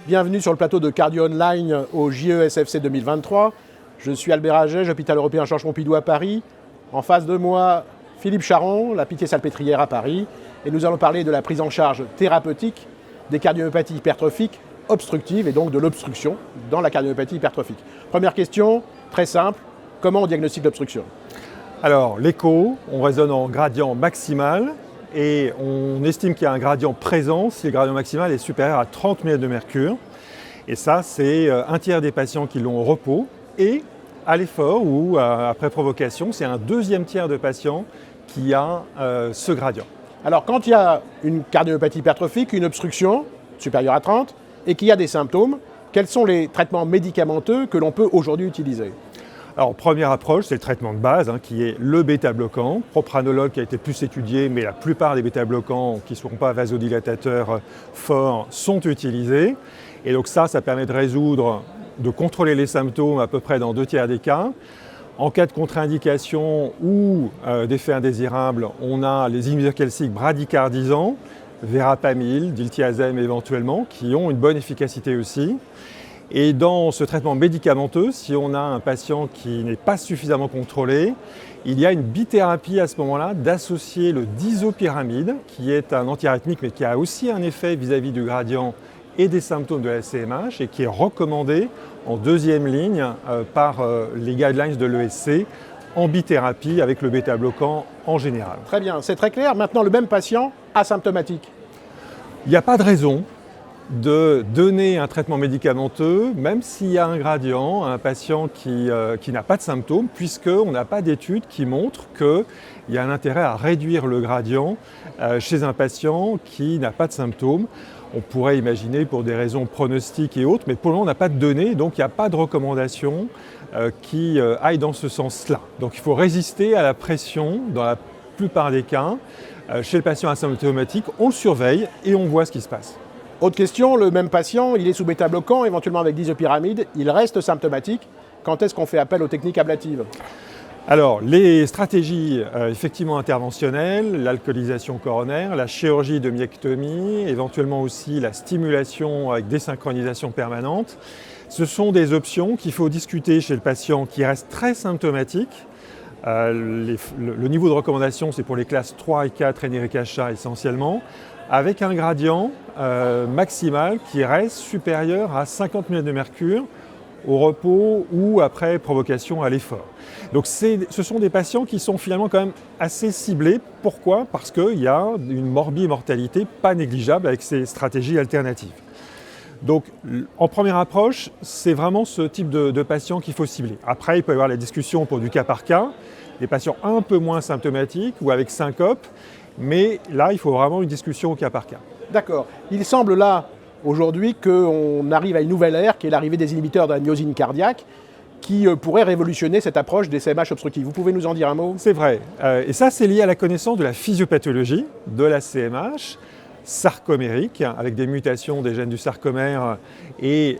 Bienvenue sur le plateau de Cardio Online au JESFC 2023. Je suis Albert Agege, hôpital européen Georges Pompidou à Paris. En face de moi, Philippe Charon, la Pitié-Salpêtrière à Paris. Et nous allons parler de la prise en charge thérapeutique des cardiomyopathies hypertrophiques obstructives et donc de l'obstruction dans la cardiomyopathie hypertrophique. Première question, très simple, comment on diagnostique l'obstruction ? Alors, l'écho, on raisonne en gradient maximal et on estime qu'il y a un gradient présent si le gradient maximal est supérieur à 30 mm de mercure. Et ça, c'est un tiers des patients qui l'ont au repos. Et à l'effort ou après provocation, c'est un deuxième tiers de patients qui a ce gradient. Alors, quand il y a une cardiomyopathie hypertrophique, une obstruction supérieure à 30 et qu'il y a des symptômes, quels sont les traitements médicamenteux que l'on peut aujourd'hui utiliser ? Alors, première approche, c'est le traitement de base, qui est le bêta-bloquant. Propranolol qui a été plus étudié, mais la plupart des bêta-bloquants qui ne sont pas vasodilatateurs forts sont utilisés. Et donc ça permet de contrôler les symptômes à peu près dans 2 tiers des cas. En cas de contre-indication ou d'effet indésirable, on a les inhibiteurs calciques bradycardisants, verapamil, diltiazem éventuellement, qui ont une bonne efficacité aussi. Et dans ce traitement médicamenteux, si on a un patient qui n'est pas suffisamment contrôlé, il y a une bithérapie à ce moment-là d'associer le disopyramide, qui est un antiarythmique mais qui a aussi un effet vis-à-vis du gradient et des symptômes de la CMH et qui est recommandé en deuxième ligne par les guidelines de l'ESC en bithérapie avec le bêta-bloquant en général. Très bien, c'est très clair. Maintenant, le même patient asymptomatique. Il n'y a pas de raison de donner un traitement médicamenteux, même s'il y a un gradient, à un patient qui n'a pas de symptômes, puisqu'on n'a pas d'études qui montrent qu'il y a un intérêt à réduire le gradient chez un patient qui n'a pas de symptômes. On pourrait imaginer pour des raisons pronostiques et autres, mais pour le moment on n'a pas de données, donc il n'y a pas de recommandation qui aille dans ce sens-là. Donc il faut résister à la pression dans la plupart des cas. Chez le patient asymptomatique, on le surveille et on voit ce qui se passe. Autre question, le même patient, il est sous bêta-bloquant, éventuellement avec disopyramide, il reste symptomatique. Quand est-ce qu'on fait appel aux techniques ablatives ? Alors, les stratégies effectivement interventionnelles, l'alcoolisation coronaire, la chirurgie de myectomie, éventuellement aussi la stimulation avec désynchronisation permanente, ce sont des options qu'il faut discuter chez le patient qui reste très symptomatique. Le niveau de recommandation, c'est pour les classes 3 et 4 NRKH essentiellement, avec un gradient maximal qui reste supérieur à 50 mm de mercure au repos ou après provocation à l'effort. Donc ce sont des patients qui sont finalement quand même assez ciblés. Pourquoi ? Parce qu'il y a une mortalité pas négligeable avec ces stratégies alternatives. Donc en première approche, c'est vraiment ce type de patient qu'il faut cibler. Après, il peut y avoir la discussion pour du cas par cas, des patients un peu moins symptomatiques ou avec syncope, mais là, il faut vraiment une discussion au cas par cas. D'accord. Il semble là, aujourd'hui, qu'on arrive à une nouvelle ère, qui est l'arrivée des inhibiteurs de la myosine cardiaque, qui pourrait révolutionner cette approche des CMH obstructives. Vous pouvez nous en dire un mot ? C'est vrai. Et ça, c'est lié à la connaissance de la physiopathologie de la CMH sarcomérique, avec des mutations des gènes du sarcomère. Et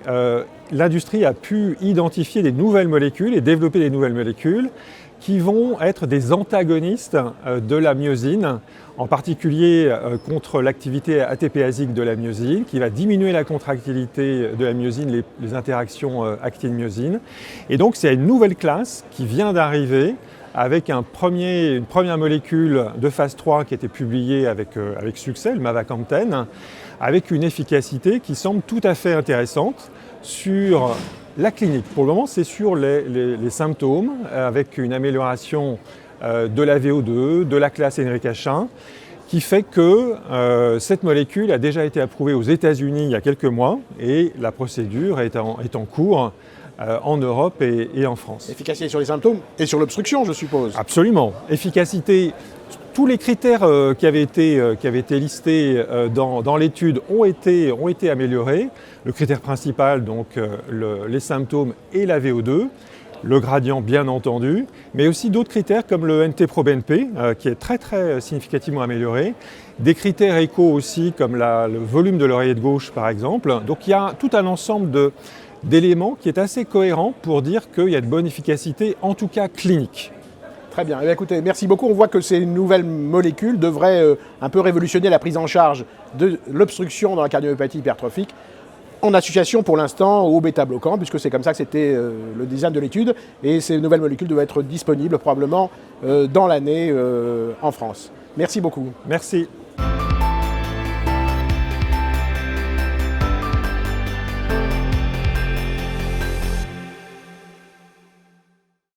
l'industrie a pu identifier des nouvelles molécules et développer des nouvelles molécules qui vont être des antagonistes de la myosine, en particulier contre l'activité ATPasique de la myosine, qui va diminuer la contractilité de la myosine, les interactions actine-myosine. Et donc c'est une nouvelle classe qui vient d'arriver avec une première molécule de phase 3 qui a été publiée avec succès, le mavacamten, avec une efficacité qui semble tout à fait intéressante sur la clinique. Pour le moment, c'est sur les symptômes, avec une amélioration de la VO2, de la classe NRKH1, qui fait que cette molécule a déjà été approuvée aux États-Unis il y a quelques mois et la procédure est en cours en Europe et en France. Efficacité sur les symptômes et sur l'obstruction, je suppose. Absolument. Efficacité, tous les critères qui avaient été listés dans l'étude ont été améliorés. Le critère principal, donc les symptômes et la VO2, le gradient bien entendu, mais aussi d'autres critères comme le NT-proBNP qui est très très significativement amélioré, des critères écho aussi comme le volume de l'oreillette gauche par exemple. Donc il y a tout un ensemble d'éléments qui est assez cohérent pour dire qu'il y a de bonne efficacité, en tout cas clinique. Très bien. Eh bien, écoutez, merci beaucoup. On voit que ces nouvelles molécules devraient un peu révolutionner la prise en charge de l'obstruction dans la cardiomyopathie hypertrophique. en association pour l'instant au bêta-bloquant, puisque c'est comme ça que c'était le design de l'étude, et ces nouvelles molécules doivent être disponibles probablement dans l'année en France. Merci beaucoup. Merci.